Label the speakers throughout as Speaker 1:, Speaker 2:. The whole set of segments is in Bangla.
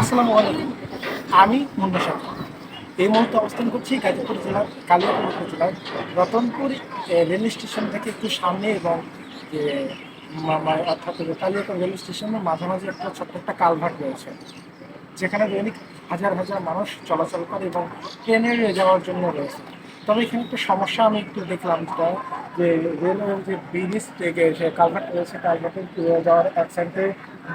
Speaker 1: আসসালামু আলাইকুম। আমি মুন্না শাহ। এই মুহূর্তে অবস্থান করছি গাজীপুর জেলার কালিয়াকৈর উপজেলার রতনপুর রেল স্টেশন থেকে একটু সামনে এবং যে অর্থাৎ কালিয়াকৈর রেল স্টেশনের মাঝামাঝি একটা ছোট্ট একটা কালভার্ট রয়েছে, যেখানে দৈনিক হাজার হাজার মানুষ চলাচল করে এবং ট্রেনে যাওয়ার জন্য রয়েছে। তবে এখানে একটা সমস্যা আমি একটু দেখলাম, যেটা যে রেলের যে ব্রিজ থেকে সে কালভার্ট রয়েছে, কালভার্টের যাওয়ার এক সাইডে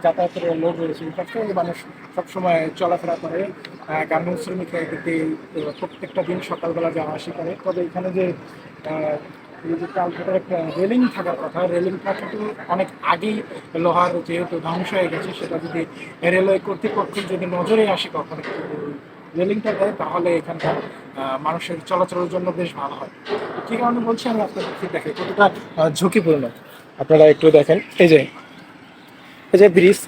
Speaker 1: যাতায়াতের লোক রয়েছে, এই পাশে মানুষ সবসময় চলাফেরা করে। গার্মেন্টস শ্রমিকরা এদিকে প্রত্যেকটা দিন সকালবেলা যাওয়া আসা করে। তবে এখানে যে এই যে কালভার্টের একটা রেলিং থাকার কথা, রেলিংটা কিন্তু অনেক আগেই লোহার যেহেতু ধ্বংস হয়ে গেছে, সেটা যদি রেলওয়ে কর্তৃপক্ষ যদি নজরে আসে কখনো রেলিংটা দেয়, তাহলে এখানকার মানুষের চলাচলের জন্য বেশ ভালো হয়। কি কারণে বলছি আমি আপনাদেরকে দেখে কতটা ঝুঁকিপূর্ণ আপনারা একটু দেখেন। এই যে ব্রিজ,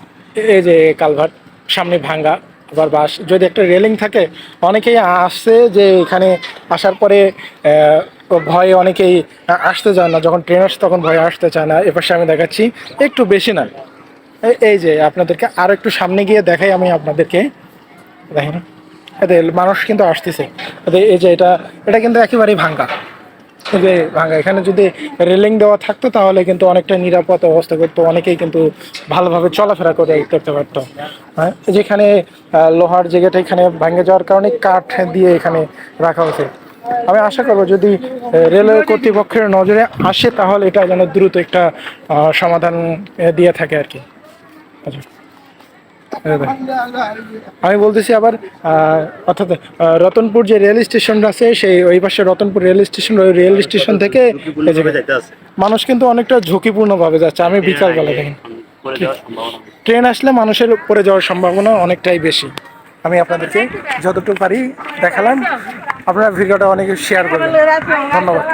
Speaker 1: এই যে কালভার্ট, সামনে ভাঙ্গা, আবার বাস যদি একটা রেলিং থাকে, অনেকেই আসছে যে এখানে আসার পরে ভয়ে অনেকেই আসতে চায় না, যখন ট্রেন আসে তখন ভয়ে আসতে চায় না। এপাশে আমি দেখাচ্ছি, একটু বেশি না, এই যে আপনাদেরকে আরো একটু সামনে গিয়ে দেখাই আমি আপনাদেরকে। দেখেন, এতে মানুষ কিন্তু আসতেছে। এই যে এটা এটা কিন্তু একেবারেই ভাঙ্গা, এই যে ভাঙ্গা। এখানে যদি রেলিং দেওয়া থাকতো তাহলে কিন্তু অনেকটা নিরাপদ অবস্থা করতো, অনেকেই কিন্তু ভালোভাবে চলাফেরা করতে পারতো। হ্যাঁ, যেখানে লোহার জায়গাটা এখানে ভেঙে যাওয়ার কারণে কাঠ দিয়ে এখানে রাখা হয়েছে। আমি আশা করবো যদি রেলওয়ে কর্তৃপক্ষের নজরে আসে, তাহলে এটা যেন দ্রুত একটা সমাধান দিয়ে থাকে আর কি। আচ্ছা, আমি বলতেছি আবার অর্থাৎ রতনপুর যে রেল স্টেশন আছে, সেই ওই পাশে রতনপুর রেল স্টেশন, ওই রেল স্টেশন থেকে এই জায়গায় মানুষ কিন্তু অনেকটা ঝুঁকিপূর্ণ ভাবে যাচ্ছে। আমি বিকালবেলা দেখেন, ট্রেন আসলে মানুষের পড়ে যাওয়ার সম্ভাবনা অনেকটাই বেশি। আমি আপনাদেরকে যতটুকু পারি দেখালাম। আপনারা ভিডিওটা অনেকে শেয়ার করবেন। ধন্যবাদ।